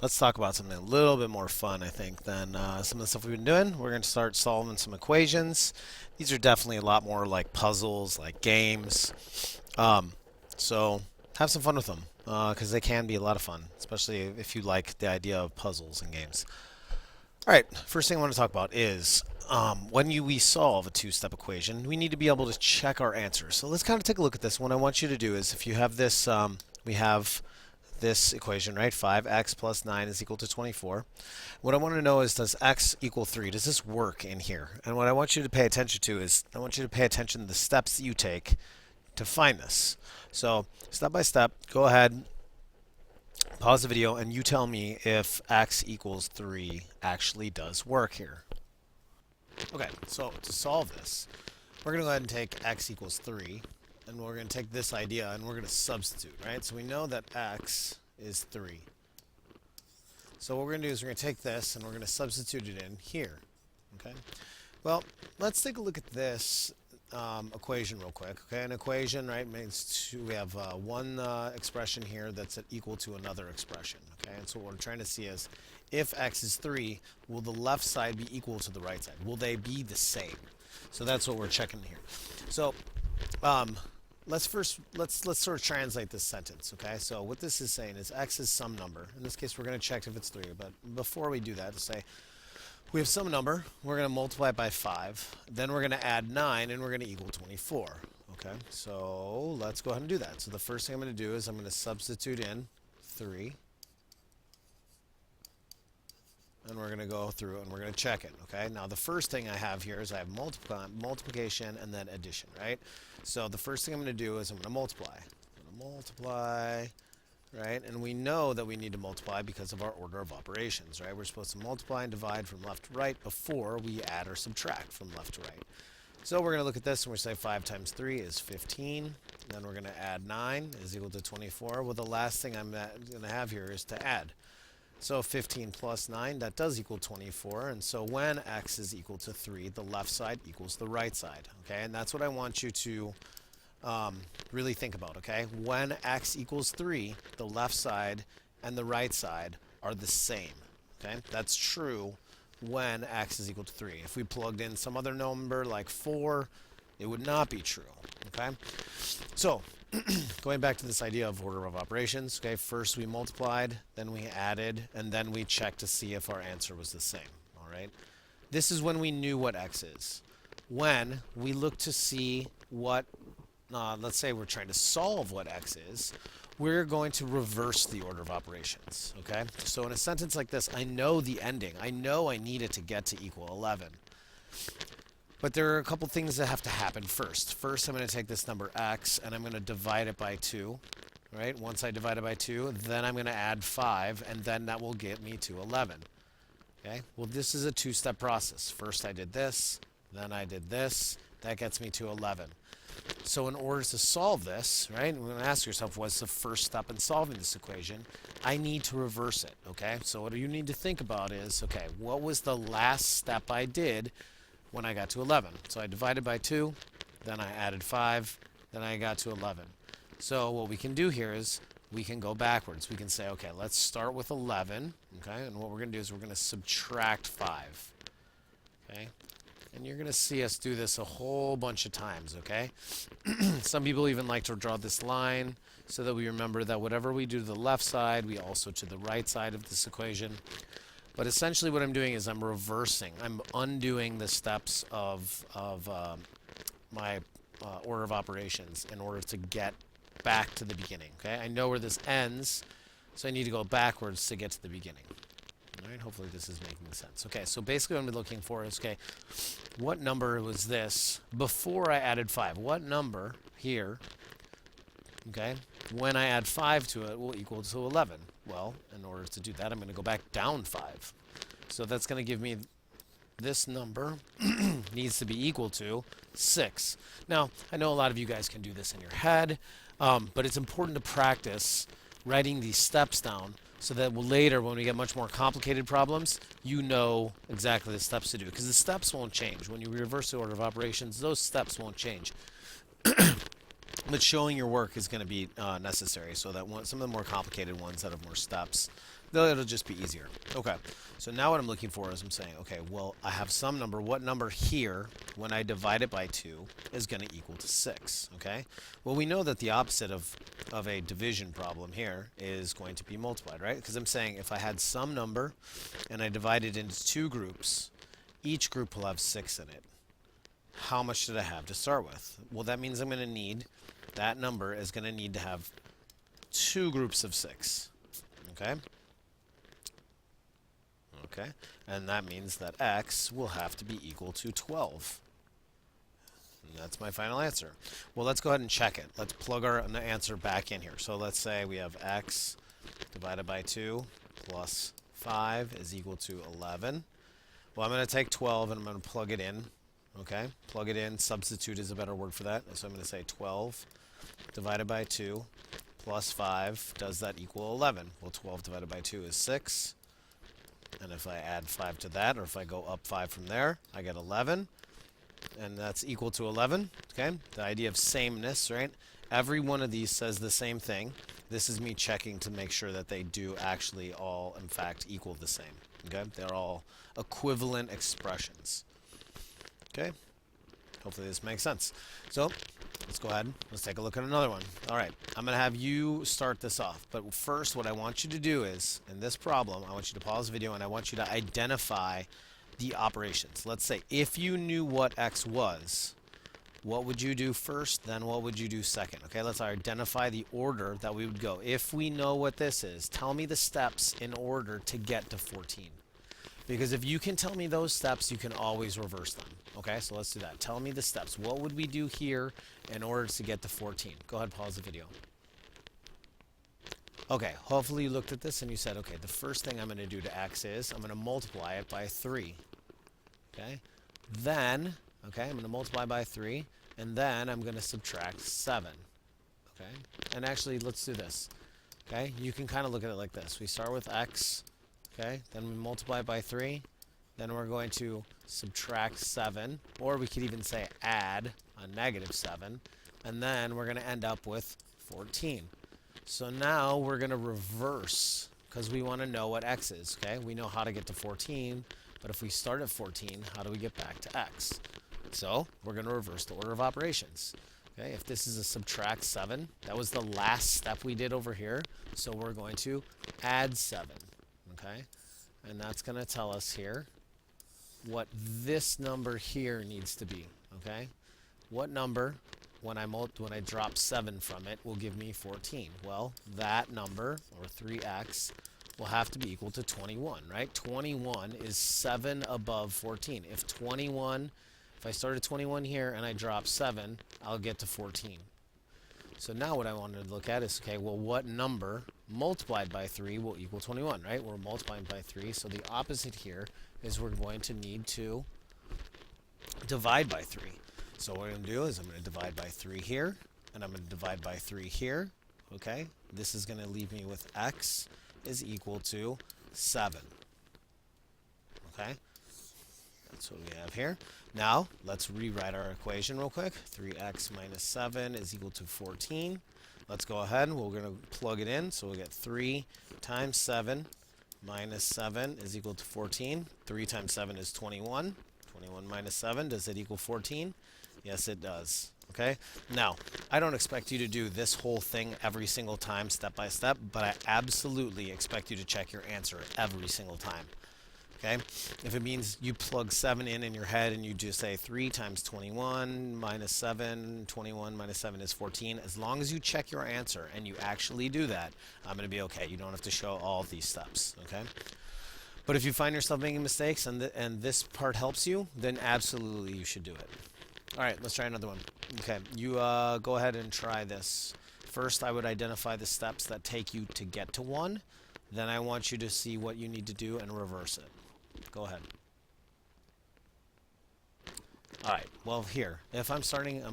let's talk about something a little bit more fun, I think, than some of the stuff we've been doing. We're going to start solving some equations. These are definitely a lot more like puzzles, like games. Um, so have some fun with them because they can be a lot of fun, especially if you like the idea of puzzles and games. All right, first thing I want to talk about is we solve a two-step equation, we need to be able to check our answers. So let's kind of take a look at this. What I want you to do is if you have this, we have this equation, right? 5x plus 9 is equal to 24. What I want to know is, does x equal 3? Does this work in here? And what I want you to pay attention to is, I want you to pay attention to the steps that you take to find this. So step by step, go ahead, pause the video, and you tell me if x equals 3 actually does work here. Okay, so to solve this, we're going to go ahead and take x equals 3, and we're going to take this idea and we're going to substitute, right? So we know that x is 3. So what we're going to do is we're going to take this and we're going to substitute it in here, okay? Well, let's take a look at this equation real quick, okay? An equation, right, means we have one expression here that's equal to another expression, okay? And so what we're trying to see is, if x is 3, will the left side be equal to the right side? Will they be the same? So that's what we're checking here. So let's sort of translate this sentence, okay? So what this is saying is x is some number. In this case, we're going to check if it's 3, but before we do that, to say we have some number, we're going to multiply it by 5, then we're going to add 9, and we're going to equal 24, okay? So let's go ahead and do that. So the first thing I'm going to do is I'm going to substitute in 3, and we're going to go through and we're going to check it, okay? Now the first thing I have here is I have multiplication and then addition, right? So the first thing I'm going to do is I'm going to multiply. I'm going to multiply, right? And we know that we need to multiply because of our order of operations, right? We're supposed to multiply and divide from left to right before we add or subtract from left to right. So we're going to look at this and we're going to say 5 times 3 is 15. Then we're going to add 9 is equal to 24. Well, the last thing I'm going to have here is to add. So 15 plus 9, that does equal 24. And so when x is equal to 3, the left side equals the right side. Okay, and that's what I want you to really think about. Okay, when x equals 3, the left side and the right side are the same. Okay, that's true when x is equal to 3. If we plugged in some other number like 4, it would not be true. Okay, so going back to this idea of order of operations, okay, first we multiplied, then we added, and then we checked to see if our answer was the same, all right? This is when we knew what x is. When we look to see what, let's say we're trying to solve what x is, we're going to reverse the order of operations, okay? So in a sentence like this, I know the ending. I know I need it to get to equal 11. But there are a couple things that have to happen first. First, I'm going to take this number x and I'm going to divide it by 2. Right? Once I divide it by 2, then I'm going to add 5, and then that will get me to 11. Okay? Well, this is a two-step process. First, I did this, then I did this. That gets me to 11. So in order to solve this, right, we're going to ask yourself, what's the first step in solving this equation? I need to reverse it. Okay? So what you need to think about is, okay, what was the last step I did when I got to 11? So I divided by 2, then I added 5, then I got to 11. So what we can do here is we can go backwards. We can say, okay, let's start with 11, okay? And what we're going to do is we're going to subtract 5, okay? And you're going to see us do this a whole bunch of times, okay? Some people even like to draw this line so that we remember that whatever we do to the left side, we also to the right side of this equation. But essentially what I'm doing is I'm reversing. I'm undoing the steps of my order of operations in order to get back to the beginning. Okay, I know where this ends, so I need to go backwards to get to the beginning. All right, hopefully this is making sense. Okay, so basically what I'm looking for is, okay, what number was this before I added 5? What number here, okay, when I add 5 to it will equal to 11? Well, in order to do that, I'm going to go back down 5. So that's going to give me this number needs to be equal to 6. Now, I know a lot of you guys can do this in your head, but it's important to practice writing these steps down so that later, when we get much more complicated problems, you know exactly the steps to do. Because the steps won't change. When you reverse the order of operations, those steps won't change. But showing your work is going to be necessary so that some of the more complicated ones that have more steps It'll just be easier. Okay, so now what I'm looking for is I'm saying, okay, well, I have some number. What number here, when I divide it by 2, is going to equal to 6, okay? Well, we know that the opposite of a division problem here is going to be multiplied, right? Because I'm saying if I had some number and I divide it into 2 groups, each group will have 6 in it. How much did I have to start with? Well, that means I'm going to need, that number is going to need to have 2 groups of 6, okay? Okay, and that means that x will have to be equal to 12. And that's my final answer. Well, let's go ahead and check it. Let's plug our answer back in here. So let's say we have x divided by 2 plus 5 is equal to 11. Well, I'm going to take 12 and I'm going to plug it in. Okay, plug it in. Substitute is a better word for that. So I'm going to say 12 divided by 2 plus 5. Does that equal 11? Well, 12 divided by 2 is 6. And if I add 5 to that, or if I go up 5 from there, I get 11. And that's equal to 11. Okay? The idea of sameness, right? Every one of these says the same thing. This is me checking to make sure that they do actually all, in fact, equal the same. Okay? They're all equivalent expressions. Okay? Hopefully this makes sense. So, let's go ahead. Let's take a look at another one. All right. I'm going to have you start this off. But first, what I want you to do is, in this problem, I want you to pause the video and I want you to identify the operations. Let's say if you knew what x was, what would you do first? Then what would you do second? Okay, let's identify the order that we would go. If we know what this is, tell me the steps in order to get to 14. Because if you can tell me those steps, you can always reverse them. Okay, so let's do that. Tell me the steps. What would we do here in order to get to 14? Go ahead, pause the video. Okay, hopefully you looked at this and you said, okay, the first thing I'm going to do to x is I'm going to multiply it by 3. Okay, then, okay, I'm going to multiply by 3, and then I'm going to subtract 7. Okay, and actually, let's do this. Okay, you can kind of look at it like this. We start with x. Okay, then we multiply by 3. Then we're going to subtract 7, or we could even say add a negative 7. And then we're going to end up with 14. So now we're going to reverse, because we want to know what x is. Okay, we know how to get to 14, but if we start at 14, how do we get back to x? So we're going to reverse the order of operations. Okay, if this is a subtract 7, that was the last step we did over here. So we're going to add 7. Okay, and that's going to tell us here what this number here needs to be. Okay, what number, when I drop 7 from it, will give me 14? Well, that number, or 3x, will have to be equal to 21, right? 21 is 7 above 14. If I start at 21 here and I drop 7, I'll get to 14. So now what I wanted to look at is, okay, well, what number multiplied by 3 will equal 21, right? We're multiplying by 3, so the opposite here is we're going to need to divide by 3. So what I'm going to do is I'm going to divide by 3 here, and I'm going to divide by 3 here, okay? This is going to leave me with x is equal to 7, okay? That's what we have here. Now, let's rewrite our equation real quick. 3x minus 7 is equal to 14. Let's go ahead and we're going to plug it in. So we'll get 3 times 7 minus 7 is equal to 14. 3 times 7 is 21. 21 minus 7, does it equal 14? Yes, it does. Okay? Now, I don't expect you to do this whole thing every single time, step by step, but I absolutely expect you to check your answer every single time. Okay? If it means you plug 7 in your head and you just say 3 times 21 minus 7, 21 minus 7 is 14, as long as you check your answer and you actually do that, I'm going to be okay. You don't have to show all of these steps. Okay? But if you find yourself making mistakes and this part helps you, then absolutely you should do it. All right, let's try another one. Okay, you go ahead and try this. First, I would identify the steps that take you to get to 1. Then I want you to see what you need to do and reverse it. Go ahead. All right, well here, if I'm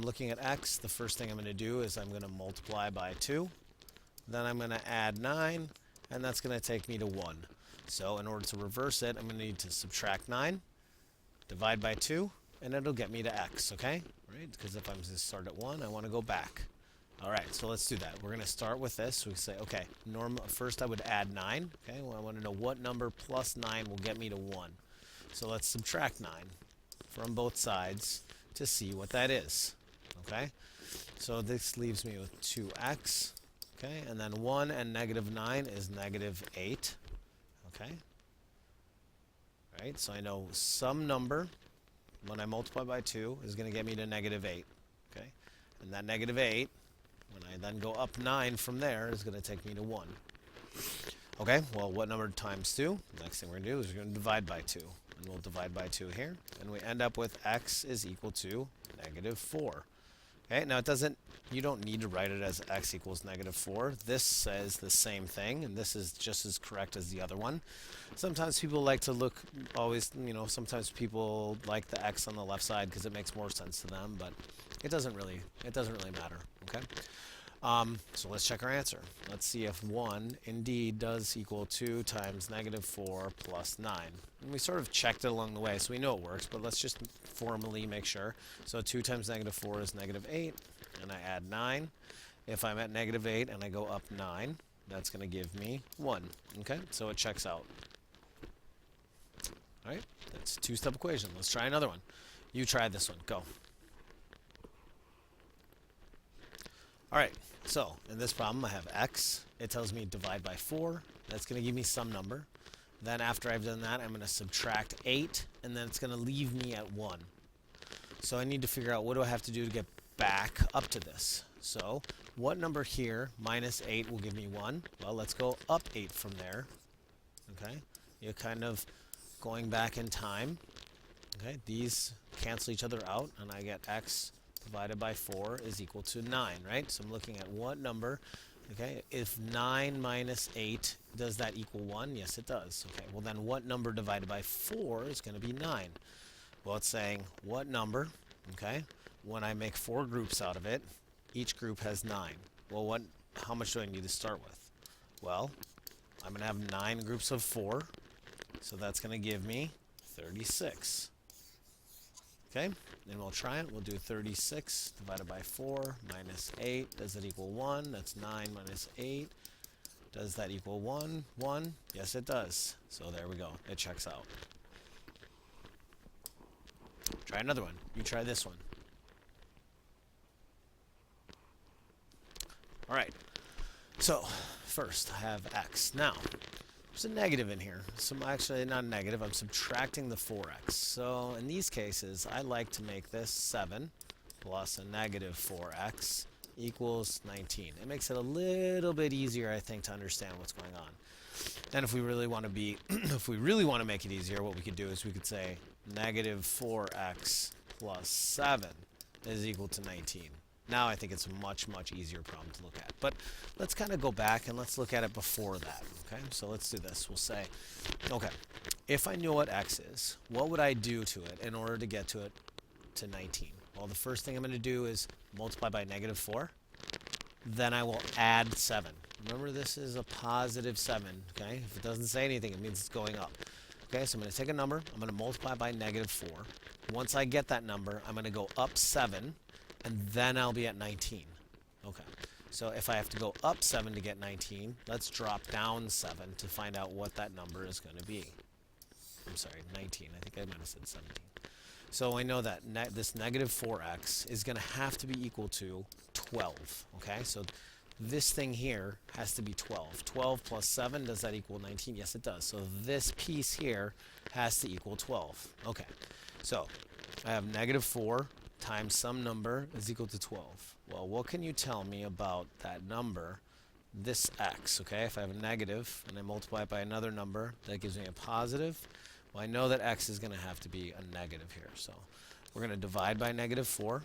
looking at x, the first thing I'm going to do is I'm going to multiply by 2. Then I'm going to add 9, and that's going to take me to 1. So in order to reverse it, I'm going to need to subtract 9, divide by 2, and it'll get me to x, okay? Right? Because if I'm going to start at 1, I want to go back. All right, so let's do that. We're going to start with this. We say, okay, first I would add 9. Okay, well, I want to know what number plus 9 will get me to 1. So let's subtract 9 from both sides to see what that is. Okay, so this leaves me with 2x. Okay, and then 1 and negative 9 is negative 8. Okay, all right, so I know some number when I multiply by 2 is going to get me to negative 8. Okay, and that negative 8, when I then go up 9 from there, is going to take me to 1. Okay, well, what number times 2? The next thing we're going to do is we're going to divide by 2. And we'll divide by 2 here. And we end up with x is equal to negative 4. Okay, now you don't need to write it as x equals negative 4. This says the same thing, and this is just as correct as the other one. Sometimes people like to sometimes people like the x on the left side because it makes more sense to them, but it doesn't really matter, okay? So let's check our answer. Let's see if 1 indeed does equal 2 times negative 4 plus 9. And we sort of checked it along the way, so we know it works, but let's just formally make sure. So 2 times negative 4 is negative 8, and I add 9. If I'm at negative 8 and I go up 9, that's going to give me 1. Okay, so it checks out. All right, that's a two-step equation. Let's try another one. You try this one. Go. All right, so in this problem I have x. It tells me divide by 4. That's going to give me some number. Then after I've done that, I'm going to subtract 8, and then it's going to leave me at 1. So I need to figure out what do I have to do to get back up to this. So what number here minus 8 will give me 1? Well, let's go up 8 from there. Okay, you're kind of going back in time. Okay, these cancel each other out, and I get x divided by 4 is equal to 9, right? So I'm looking at what number. Okay, if 9 minus 8, does that equal 1? Yes, it does. Okay, well then what number divided by 4 is going to be 9? Well, it's saying what number, okay, when I make 4 groups out of it, each group has 9. Well, how much do I need to start with? Well, I'm going to have 9 groups of 4, so that's going to give me 36. Okay, then we'll try it. We'll do 36 divided by 4 minus 8. Does that equal 1? That's 9 minus 8. Does that equal 1? 1? Yes, it does. So there we go. It checks out. Try another one. You try this one. All right. So first I have x. Now, there's a negative in here. So actually not a negative. I'm subtracting the 4x. So in these cases, I like to make this 7 plus a negative 4x equals 19. It makes it a little bit easier, I think, to understand what's going on. And if we really want to make it easier, what we could do is we could say negative 4x plus 7 is equal to 19. Now I think it's a much, much easier problem to look at. But let's kind of go back and let's look at it before that. Okay, so let's do this. We'll say, okay, if I knew what x is, what would I do to it in order to get to it to 19? Well, the first thing I'm going to do is multiply by negative 4. Then I will add 7. Remember, this is a positive 7. Okay, if it doesn't say anything, it means it's going up. Okay, so I'm going to take a number. I'm going to multiply by negative 4. Once I get that number, I'm going to go up 7. And then I'll be at 19. Okay, so if I have to go up 7 to get 19, let's drop down 7 to find out what that number is going to be. I'm sorry, 19. I think I might have said 17. So I know that this negative 4x is going to have to be equal to 12. Okay, so this thing here has to be 12. 12 plus 7, does that equal 19? Yes, it does. So this piece here has to equal 12. Okay, so I have negative 4 times some number is equal to 12. Well, what can you tell me about that number, this x, okay? If I have a negative and I multiply it by another number, that gives me a positive. Well, I know that x is going to have to be a negative here. So we're going to divide by negative 4,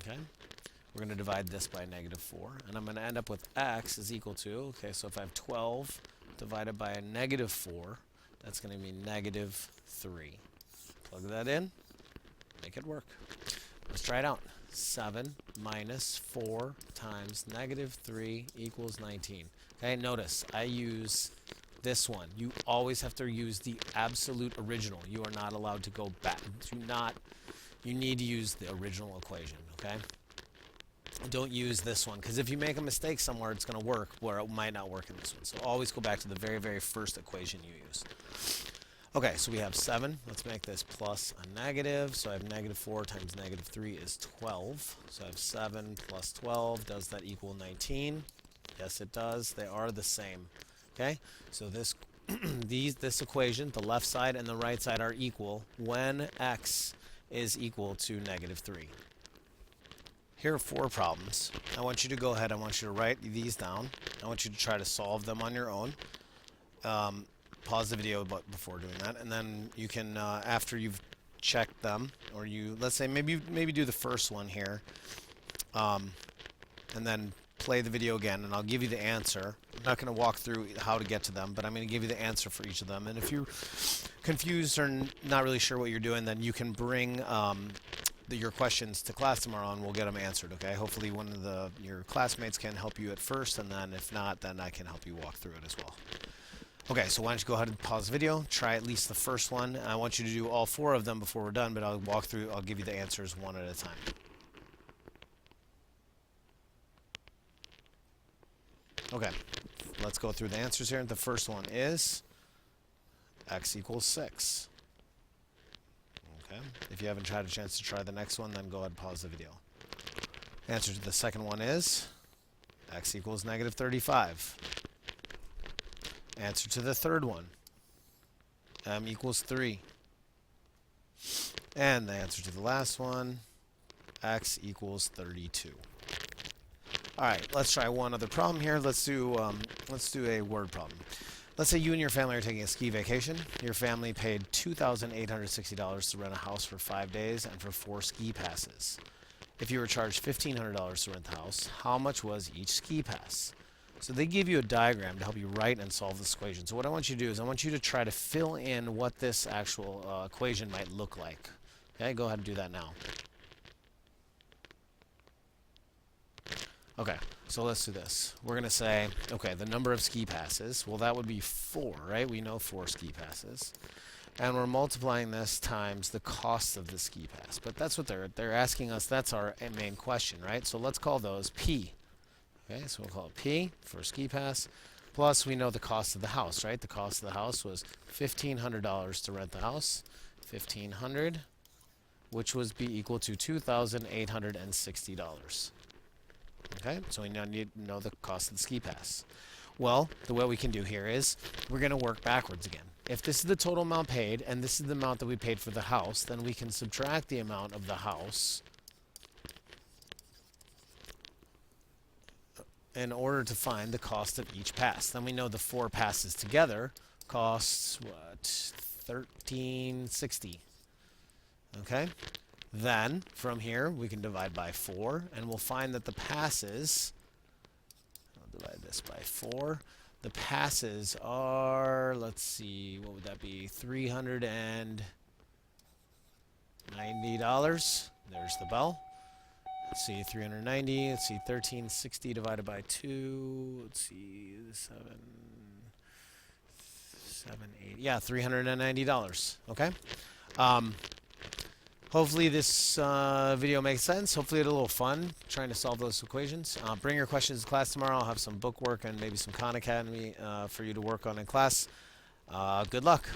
okay? We're going to divide this by negative 4, and I'm going to end up with x is equal to, okay, so if I have 12 divided by a negative 4, that's going to be negative 3. Plug that in, make it work. Let's try it out. 7 minus 4 times negative 3 equals 19. Okay, notice I use this one. You always have to use the absolute original. You are not allowed to go back. You need to use the original equation, okay? don't use this one, because if you make a mistake somewhere, it's going to work where it might not work in this one. So always go back to the very, very first equation you used. Okay, so we have 7. Let's make this plus a negative. So I have negative 4 times negative 3 is 12. So I have 7 plus 12. Does that equal 19? Yes, it does. They are the same. Okay, so this this equation, the left side and the right side are equal when x is equal to negative 3. Here are 4 problems. I want you to go ahead. I want you to write these down. I want you to try to solve them on your own. Pause the video before doing that, and then you can, after you've checked them, or let's say maybe do the first one here, and then play the video again, and I'll give you the answer. I'm not going to walk through how to get to them, but I'm going to give you the answer for each of them. And if you're confused or not really sure what you're doing, then you can bring your questions to class tomorrow, and we'll get them answered. Okay? Hopefully, one of your classmates can help you at first, and then if not, then I can help you walk through it as well. Okay, so why don't you go ahead and pause the video, try at least the first one. And I want you to do all 4 of them before we're done, but I'll give you the answers one at a time. Okay, let's go through the answers here. The first one is x equals 6. Okay, if you haven't had a chance to try the next one, then go ahead and pause the video. Answer to the second one is x equals negative 35. Answer to the third one, m equals 3. And the answer to the last one, x equals 32. All right, let's try one other problem here. Let's do a word problem. Let's say you and your family are taking a ski vacation. Your family paid $2,860 to rent a house for 5 days and for 4 ski passes. If you were charged $1,500 to rent the house, how much was each ski pass? So they give you a diagram to help you write and solve this equation. So what I want you to do is I want you to try to fill in what this actual equation might look like. Okay, go ahead and do that now. Okay, so let's do this. We're going to say, okay, the number of ski passes. Well, that would be 4, right? We know 4 ski passes. And we're multiplying this times the cost of the ski pass. But that's what they're asking us. That's our main question, right? So let's call those P. Okay, so we'll call it P for ski pass. Plus, we know the cost of the house, right? The cost of the house was $1,500 to rent the house. $1,500, which would be equal to $2,860. Okay, so we now need to know the cost of the ski pass. Well, the way we can do here is we're going to work backwards again. If this is the total amount paid, and this is the amount that we paid for the house, then we can subtract the amount of the house in order to find the cost of each pass. Then we know the 4 passes together costs, what, $1,360. Okay? Then, from here, we can divide by 4, and we'll find that the passes, I'll divide this by 4, the passes are, let's see, what would that be, $390. There's the bell. Let's see, 390. Let's see, 1360 divided by 2. Let's see, 7, 8. Yeah, $390. Okay. Hopefully this video makes sense. Hopefully it's a little fun trying to solve those equations. Bring your questions to class tomorrow. I'll have some book work and maybe some Khan Academy for you to work on in class. Good luck.